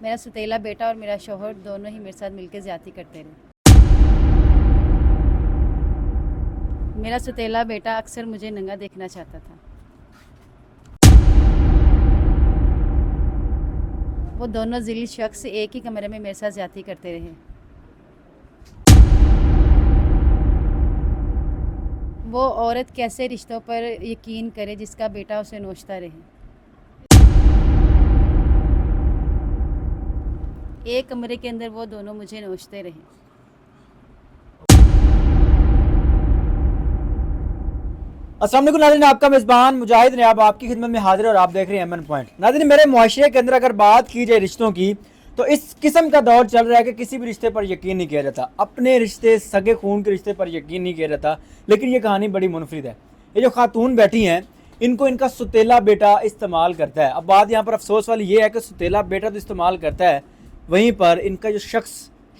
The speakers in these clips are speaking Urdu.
میرا ستیلا بیٹا اور میرا شوہر دونوں ہی میرے ساتھ مل کے زیادتی کرتے رہے. میرا ستیلا بیٹا اکثر مجھے ننگا دیکھنا چاہتا تھا. وہ دونوں ذلیل شخص ایک ہی کمرے میں میرے ساتھ زیادتی کرتے رہے. وہ عورت کیسے رشتوں پر یقین کرے جس کا بیٹا اسے نوچتا رہے. ایک کمرے کے اندر وہ دونوں مجھے نوچتے رہے. السلام علیکم ناظرین، آپ کا میزبان مجاہد نیاب آپ کی خدمت میں حاضر ہے اور آپ دیکھ رہے ہیں ایم این پوائنٹ. ناظرین، میرے معاشرے کے اندر اگر بات کی جائے رشتوں کی تو اس قسم کا دور چل رہا ہے کہ کسی بھی رشتے پر یقین نہیں کیا جاتا. اپنے رشتے، سگے خون کے رشتے پر یقین نہیں کیا جاتا. لیکن یہ کہانی بڑی منفرد ہے. یہ جو خاتون بیٹھی ہیں ان کو ان کا ستیلا بیٹا استعمال کرتا ہے. اب بات یہاں پر افسوس والی یہ ہے کہ ستیلا بیٹا تو استعمال کرتا ہے، وہیں پر ان کا جو شخص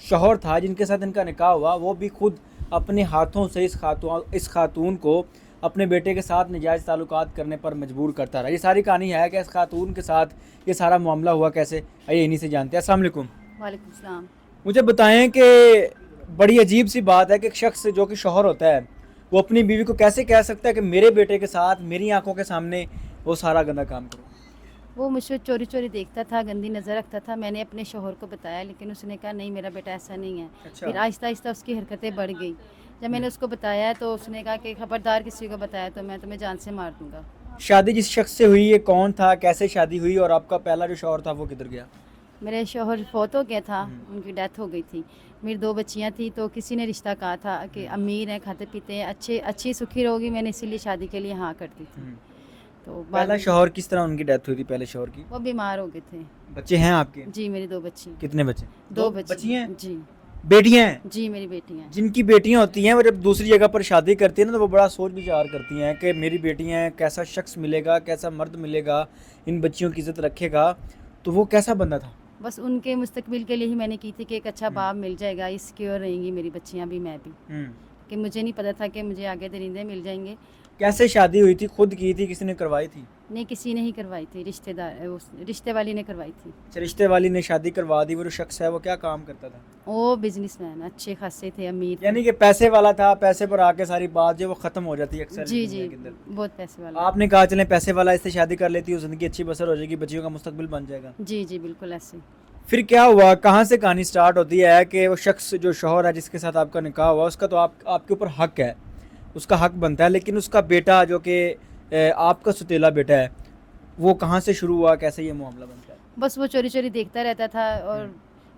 شوہر تھا جن کے ساتھ ان کا نکاح ہوا وہ بھی خود اپنے ہاتھوں سے اس خاتون کو اپنے بیٹے کے ساتھ ناجائز تعلقات کرنے پر مجبور کرتا رہا. یہ ساری کہانی ہے کہ اس خاتون کے ساتھ یہ سارا معاملہ ہوا کیسے، آئیے انہی سے جانتے ہیں. السلام علیکم. وعلیکم السلام. مجھے بتائیں کہ بڑی عجیب سی بات ہے کہ ایک شخص جو کہ شوہر ہوتا ہے وہ اپنی بیوی کو کیسے کہہ سکتا ہے کہ میرے بیٹے کے ساتھ میری آنکھوں کے سامنے وہ سارا گندا کام کرو. وہ مجھ سے چوری چوری دیکھتا تھا، گندی نظر رکھتا تھا. میں نے اپنے شوہر کو بتایا لیکن اس نے کہا نہیں میرا بیٹا ایسا نہیں ہے. اچھا. پھر آہستہ آہستہ اس کی حرکتیں بڑھ گئی. جب میں نے اس کو بتایا تو اس نے کہا کہ خبردار کسی کو بتایا تو میں تمہیں جان سے مار دوں گا. شادی جس شخص سے ہوئی یہ کون تھا، کیسے شادی ہوئی، اور آپ کا پہلا جو شوہر تھا وہ کدھر گیا؟ میرے شوہر فوت ہو گیا تھا، ان کی ڈیتھ ہو گئی تھی. میری 2 بچیاں تھیں تو کسی نے رشتہ کہا تھا کہ امیر ہیں، کھاتے پیتے ہیں، اچھی سکھی رہوگی. میں نے اسی لیے شادی کے لیے ہاں کرتی تھی. تو پہلا شوہر کس طرح ان کی ڈیتھ ہوئی تھی؟ پہلے شوہر کی وہ بیمار ہو گئے تھے. بچے ہیں آپ کے؟ جی میری 2 بچی. کتنے بچے؟ 2 بچی. بچی ہیں؟ جی بیٹیاں ہیں؟ جی میری بیٹی ہیں. جن کی بیٹیاں ہوتی ہیں وہ جب دوسری جگہ پر شادی کرتی ہیں نا تو وہ بڑا سوچ بچار کرتی ہیں کہ میری بیٹیاں ہیں، کیسا شخص ملے گا، کیسا مرد ملے گا، ان بچیوں کی عزت رکھے گا. تو وہ کیسا بندہ تھا؟ بس ان کے مستقبل کے لیے ہی میں نے کی تھی کہ ایک اچھا باپ مل جائے گا، سیکیور رہیں گی میری بچیاں بھی میں بھی. کہ مجھے نہیں پتا تھا کہ مجھے آگے درندے مل جائیں گے. کیسے شادی ہوئی تھی؟ خود کی تھی، کسی نے کروائی تھی؟ نہیں کسی نے ہی کروائی تھی، رشتے والی نے کروائی تھی. اچھا، رشتے والی نے شادی کروا دی. وہ جو شخص ہے وہ کیا کام کرتا تھا؟ وہ بزنس مین اچھے خاصے تھے، امیر. یعنی کہ پیسے والا تھا. پیسے پر آ کے ساری بات جو وہ ختم ہو جاتی ہے اکثر جی دنیا جی کے اندر. بہت پیسے والا. آپ نے کہا چلیں پیسے والا اس سے شادی کر لیتی ہوں، زندگی اچھی بسر ہو جائے گی، بچیوں کا مستقبل بن جائے گا. جی جی بالکل ایسے. پھر کیا ہوا؟ کہاں سے کہانی سٹارٹ ہوتی ہے کہ وہ شخص جو شوہر ہے جس کے ساتھ آپ کا نکاح ہوا اس کا تو آپ کے اوپر حق ہے، اس کا حق بنتا ہے، لیکن اس کا بیٹا جو کہ آپ کا ستیلا بیٹا ہے وہ کہاں سے شروع ہوا، کیسے یہ معاملہ بنتا ہے؟ بس وہ چوری چوری دیکھتا رہتا تھا اور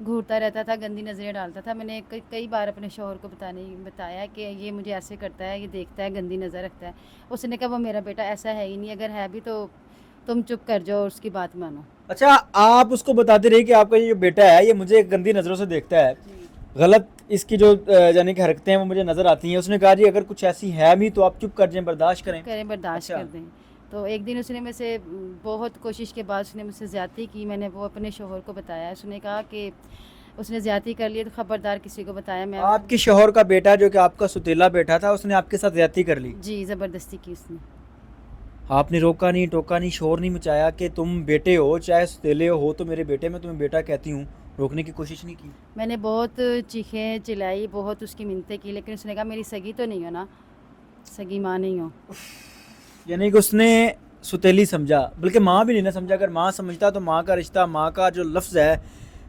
گھورتا رہتا تھا، گندی نظریں ڈالتا تھا. میں نے کئی بار اپنے شوہر کو بتایا کہ یہ مجھے ایسے کرتا ہے، یہ دیکھتا ہے، گندی نظر رکھتا ہے. اس نے کہا وہ میرا بیٹا ایسا ہے ہی نہیں، اگر ہے بھی تو تم چپ کر جاؤ اور اس کی بات مانو. اچھا، آپ اس کو بتاتے رہے کہ آپ کا یہ جو بیٹا ہے یہ مجھے گندی نظروں سے دیکھتا ہے، غلط اس کی جو یعنی کہ حرکتیں ہیں وہ مجھے نظر آتی ہیں. اس نے کہا جی اگر کچھ ایسی ہے بھی تو آپ چپ کر جائیں، برداشت کریں. برداشت کر دیں. تو ایک دن اس نے مجھ سے بہت کوشش کے بعد اس نے مجھ سے زیادتی کی. میں نے وہ اپنے شوہر کو بتایا. اس نے کہا کہ اس نے زیادتی کر لی تو خبردار کسی کو بتایا. میں آپ کے شوہر کا بیٹا جو کہ آپ کا ستیلا بیٹا تھا اس نے آپ کے ساتھ زیادتی کر لی؟ جی زبردستی کی اس نے. آپ نے روکا نہیں، ٹوکا نہیں، شور نہیں مچایا کہ تم بیٹے ہو چاہے ستیلے ہو تو میرے بیٹے، میں تمہیں بیٹا کہتی ہوں، روکنے کی کوشش نہیں کی؟ میں نے بہت چیخیں چلائی، بہت اس کی منتیں کی، لیکن اس نے کہا میری سگی تو نہیں ہو نا، سگی ماں نہیں ہو. یعنی کہ اس نے ستیلی سمجھا، بلکہ ماں بھی نہیں نہ سمجھا. اگر ماں سمجھتا تو ماں کا رشتہ، ماں کا جو لفظ ہے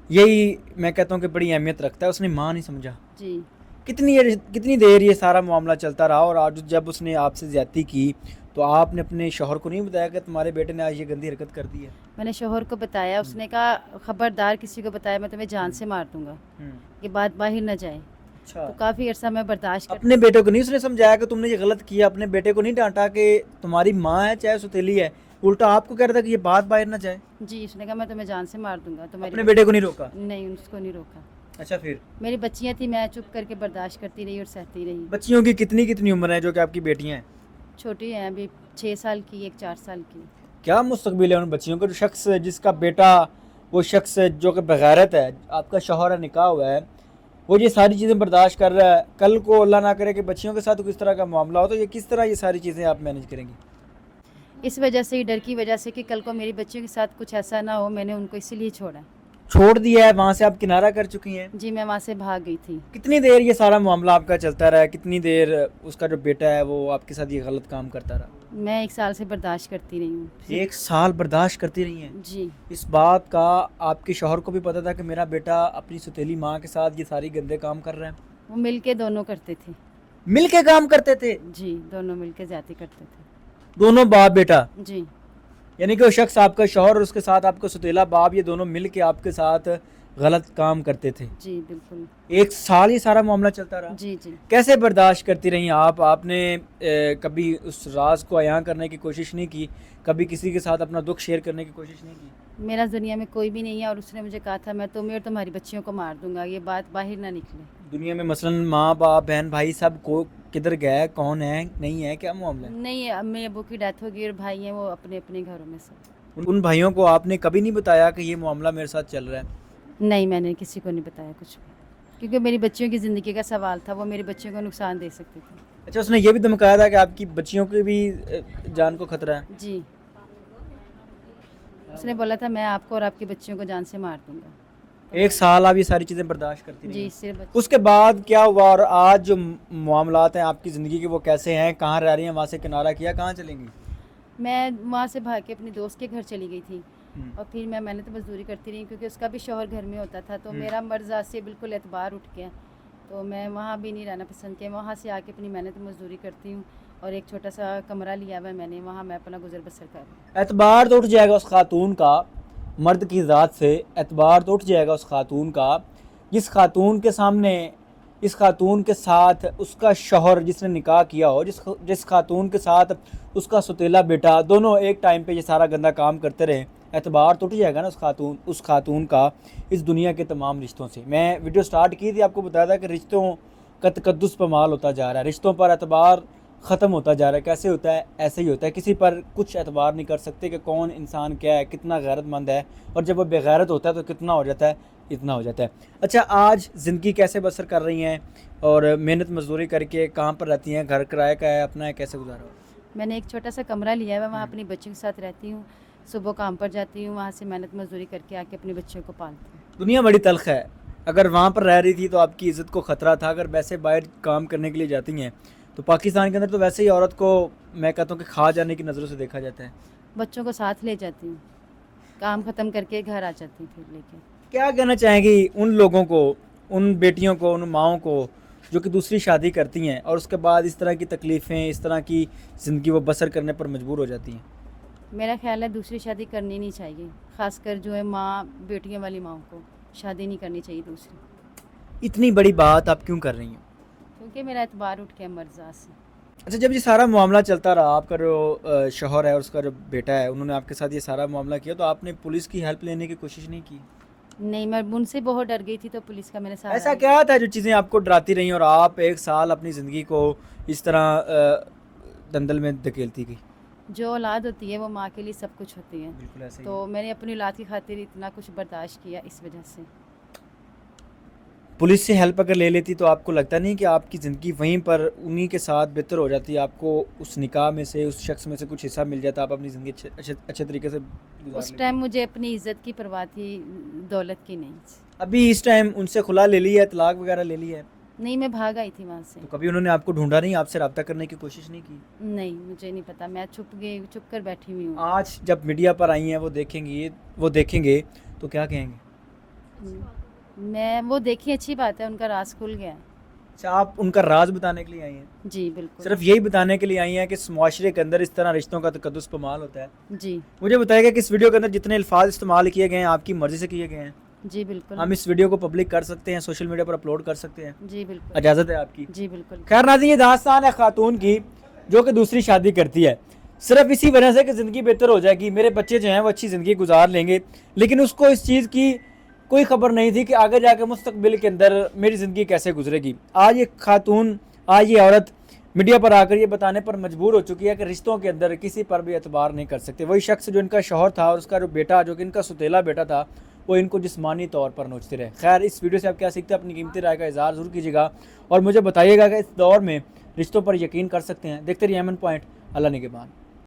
یہی میں کہتا ہوں کہ بڑی اہمیت رکھتا ہے. اس نے ماں نہیں سمجھا. جی. کتنی دیر یہ سارا معاملہ چلتا رہا؟ اور آج جب اس نے آپ سے زیادتی کی تو آپ نے اپنے شوہر کو نہیں بتایا کہ تمہارے بیٹے نے آج یہ گندی حرکت کر دی ہے؟ میں نے شوہر کو بتایا. اس نے کہا خبردار کسی کو بتایا میں تمہیں جان سے مار دوں گا، یہ بات باہر نہ جائے. تو کافی عرصہ میں برداشت اپنے بیٹے کو نہیں اس نے سمجھایا کہ تم نے یہ غلط کیا؟ اپنے بیٹے کو نہیں ڈانٹا کہ تمہاری ماں ہے چاہے ستیلی ہے؟ الٹا آپ کو کہہ رہا تھا کہ یہ بات باہر نہ جائے. جی. اس نے کہا میں تمہیں جان سے مار دوں گا. اپنے بیٹے کو نہیں روکا؟ نہیں اس کو نہیں روکا. اچھا. پھر میری بچیاں تھیں، میں چپ کر کے برداشت کرتی رہی اور سہتی رہی. بچیوں کی کتنی عمر ہے جو کہ آپ کی بیٹیاں ہیں؟ چھوٹی ہیں ابھی، 6 سال کی، ایک 4 سال کی. کیا مستقبل ہے ان بچیوں کا؟ جو شخص جس کا بیٹا، وہ شخص جو کہ بغیرت ہے، آپ کا شوہر ہے، نکاح ہوا ہے، وہ یہ ساری چیزیں برداشت کر رہا ہے. کل کو اللہ نہ کرے کہ بچیوں کے ساتھ کس طرح کا معاملہ ہو تو یہ کس طرح یہ ساری چیزیں آپ مینیج کریں گی؟ اس وجہ سے، ڈر کی وجہ سے کہ کل کو میری بچیوں کے ساتھ کچھ ایسا نہ ہو، میں نے ان کو اسی لیے چھوڑا. چھوڑ دیا ہے, وہاں سے آپ کنارہ کر چکی ہیں. جی میں وہاں سے بھاگ گئی تھی. کتنی دیر یہ سارا معاملہ آپ کا چلتا رہا, کتنی دیر اس کا جو بیٹا ہے وہ آپ کے ساتھ یہ غلط کام کرتا رہا؟ میں 1 سال سے برداشت کرتی رہی ہوں. 1 سال برداشت کرتی رہی ہیں؟ جی اس بات کا آپ کے شوہر کو بھی پتا تھا کہ میرا بیٹا اپنی ستیلی ماں کے ساتھ یہ ساری گندے کام کر رہا ہے؟ وہ مل کے دونوں کرتے تھے. مل کے کام کرتے تھے؟ جی دونوں مل کے زیادتی کرتے تھے. دونوں باپ بیٹا؟ جی یعنی کہ وہ شخص آپ کا شوہر اور اس کے ساتھ آپ کا ستیلا باپ, یہ دونوں مل کے آپ کے ساتھ غلط کام کرتے تھے. جی بالکل. 1 سال یہ سارا معاملہ چلتا رہا؟ جی جی. کیسے برداشت کرتی رہی آپ نے کبھی اس راز کو عیاں کرنے کی کوشش نہیں کی, کبھی کسی کے ساتھ اپنا دکھ شیئر کرنے کی کوشش نہیں کی؟ میرا دنیا میں کوئی بھی نہیں ہے, اور اس نے مجھے کہا تھا میں تمہیں اور تمہاری بچیوں کو مار دوں گا, یہ بات باہر نہ نکلے. دنیا میں مثلا ماں باپ بہن بھائی سب کو کدھر گئے, کون ہے نہیں ہے, کیا معاملہ ہے؟ نہیں, امی ابو کی ڈیتھ ہو گئی اور بھائی ہیں وہ اپنے اپنے گھروں میں سب. ان بھائیوں کو آپ نے کبھی نہیں بتایا کہ یہ معاملہ میرے ساتھ چل رہا ہے؟ نہیں میں نے کسی کو نہیں بتایا کچھ بھی, کیونکہ میری بچیوں کی زندگی کا سوال تھا, وہ میری بچیوں کو نقصان دے سکتی تھی. اچھا, اس نے یہ بھی دھمکایا تھا کہ آپ کی بچیوں کی بھی جان کو خطرہ ہے؟ جی اس نے بولا تھا میں آپ کو اور آپ کی بچیوں کو جان سے مار دوں گا. 1 سال آپ یہ ساری چیزیں برداشت کرتی جی رہی؟ صرف اس کے بعد کیا ہوا, اور آج جو معاملات ہیں آپ کی زندگی کے وہ کیسے ہیں, کہاں رہ رہی ہیں, وہاں سے کنارہ کیا, کہاں چلیں گی؟ میں وہاں سے بھاگ کے اپنی دوست کے گھر چلی گئی تھی, اور پھر میں محنت مزدوری کرتی رہی, کیونکہ اس کا بھی شوہر گھر میں ہوتا تھا, تو میرا مرض سے بالکل اعتبار اٹھ گیا, تو میں وہاں بھی نہیں رہنا پسند کیا. وہاں سے آ کے اپنی محنت مزدوری کرتی ہوں, اور ایک چھوٹا سا کمرہ لیا ہوا ہے میں نے, وہاں میں اپنا گزر بسر کر رہی ہوں. اعتبار تو اٹھ جائے گا اس خاتون کا, مرد کی ذات سے اعتبار تو اٹھ جائے گا اس خاتون کا, جس خاتون کے سامنے, اس خاتون کے ساتھ اس کا شوہر جس نے نکاح کیا ہو, جس خاتون کے ساتھ اس کا ستیلا بیٹا, دونوں ایک ٹائم پہ یہ سارا گندا کام کرتے رہے. اعتبار تو اٹھ جائے گا نا اس خاتون کا اس دنیا کے تمام رشتوں سے. میں ویڈیو سٹارٹ کی تھی, آپ کو بتایا تھا کہ رشتوں کا تقدس پامال ہوتا جا رہا ہے, رشتوں پر اعتبار ختم ہوتا جا رہا ہے. کیسے ہوتا ہے؟ ایسے ہی ہوتا ہے, کسی پر کچھ اعتبار نہیں کر سکتے کہ کون انسان کیا ہے, کتنا غیرت مند ہے, اور جب وہ بے غیرت ہوتا ہے تو کتنا ہو جاتا ہے, اتنا ہو جاتا ہے. اچھا, آج زندگی کیسے بسر کر رہی ہیں, اور محنت مزدوری کر کے کہاں پر رہتی ہیں, گھر کرایہ کا ہے اپنا ہے, کیسے گزارا ہو؟ میں نے ایک چھوٹا سا کمرہ لیا ہے, وہاں اپنی بچیوں کے ساتھ رہتی ہوں, صبح کام پر جاتی ہوں, وہاں سے محنت مزدوری کر کے آ کے اپنی بچیوں کو پالتی ہوں. دنیا بڑی تلخ ہے, اگر وہاں پر رہ رہی تھی تو آپ کی عزت کو خطرہ تھا, اگر ویسے باہر کام کرنے کے لیے جاتی ہیں تو پاکستان کے اندر تو ویسے ہی عورت کو میں کہتا ہوں کہ کھا جانے کی نظروں سے دیکھا جاتا ہے. بچوں کو ساتھ لے جاتی ہوں, کام ختم کر کے گھر آ جاتی ہوں پھر لے کے. کیا کہنا چاہیں گی ان لوگوں کو, ان بیٹیوں کو, ان ماؤں کو جو کہ دوسری شادی کرتی ہیں اور اس کے بعد اس طرح کی تکلیفیں, اس طرح کی زندگی وہ بسر کرنے پر مجبور ہو جاتی ہیں؟ میرا خیال ہے دوسری شادی کرنی نہیں چاہیے, خاص کر جو ہے ماں, بیٹیوں والی ماؤں کو شادی نہیں کرنی چاہیے دوسری. اتنی بڑی بات آپ کیوں کر رہی ہیں؟ کیونکہ میرا اعتبار اٹھ گیا مرضات سے. اچھا, جب یہ سارا معاملہ چلتا رہا, آپ کا جو شوہر ہے اور اس کا جو بیٹا ہے, انہوں نے آپ کے ساتھ یہ سارا معاملہ کیا, تو آپ نے پولیس کی ہیلپ لینے کی کوشش نہیں کی؟ نہیں, میں ان سے بہت ڈر گئی تھی, تو پولیس کا میرے ساتھ. ایسا کیا تھا جو چیزیں آپ کو ڈراتی رہیں اور آپ 1 سال اپنی زندگی کو اس طرح دندل میں دھکیلتی گئی؟ جو اولاد ہوتی ہے وہ ماں کے لیے سب کچھ ہوتی ہے, بالکل ایسا ہی. تو میں نے اپنی اولاد کی خاطر اتنا کچھ برداشت کیا, اس وجہ سے. پولیس سے ہیلپ اگر لے لیتی تو آپ کو لگتا نہیں کہ آپ کی زندگی وہیں پر انہی کے ساتھ بہتر ہو جاتی, آپ کو اس نکاح میں سے, اس شخص میں سے کچھ حصہ مل جاتا, آپ اپنی زندگی اچھے طریقے سے گزار اس لیتے؟ ٹائم مجھے اپنی عزت کی پرواہ تھی, دولت کی نہیں. ابھی اس ٹائم ان سے خلا لے لی ہے, طلاق وغیرہ لے لی ہے؟ نہیں, میں بھاگ آئی تھی وہاں سے. تو کبھی انہوں نے آپ کو ڈھونڈا نہیں, آپ سے رابطہ کرنے کی کوشش نہیں کی؟ نہیں, مجھے نہیں پتا, میں چھپ کر بیٹھی ہوئی ہوں. آج جب میڈیا پر آئی ہیں وہ دیکھیں گے تو کیا کہیں گے؟ میں وہ دیکھی, اچھی بات ہے, ان کا راز کھل گیا. اچھا, آپ ان کا راز بتانے کے لیے آئی ہیں؟ جی بالکل. صرف یہی بتانے کے لیے آئی ہیں کہ اس معاشرے کے اندر اس طرح رشتوں کا تقدس پامال ہوتا ہے؟ جی. مجھے بتائیے گا کہ اس ویڈیو کے اندر جتنے الفاظ استعمال کیے گئے ہیں آپ کی مرضی سے کیے گئے ہیں؟ جی بالکل. ہم اس ویڈیو کو پبلک کر سکتے ہیں, سوشل میڈیا پر اپلوڈ کر سکتے ہیں؟ جی بالکل. اجازت ہے آپ کی؟ جی بالکل. خیر ناظرین, یہ داستان ہے خاتون کی جو کہ دوسری شادی کرتی ہے, صرف اسی وجہ سے کہ زندگی بہتر ہو جائے گی, میرے بچے جو ہیں وہ اچھی زندگی گزار لیں گے, لیکن اس کو اس چیز کی کوئی خبر نہیں تھی کہ آگے جا کے مستقبل کے اندر میری زندگی کیسے گزرے گی. آج یہ خاتون, آج یہ عورت میڈیا پر آ کر یہ بتانے پر مجبور ہو چکی ہے کہ رشتوں کے اندر کسی پر بھی اعتبار نہیں کر سکتے. وہی شخص جو ان کا شوہر تھا اور اس کا جو بیٹا, جو کہ ان کا ستیلا بیٹا تھا, وہ ان کو جسمانی طور پر نوچتے رہے. خیر, اس ویڈیو سے آپ کیا سیکھتے ہیں, اپنی قیمتی رائے کا اظہار ضرور کیجیے گا, اور مجھے بتائیے گا کہ اس دور میں رشتوں پر یقین کر سکتے ہیں. دیکھتے رہیے ایمن پوائنٹ. اللہ نگہبان.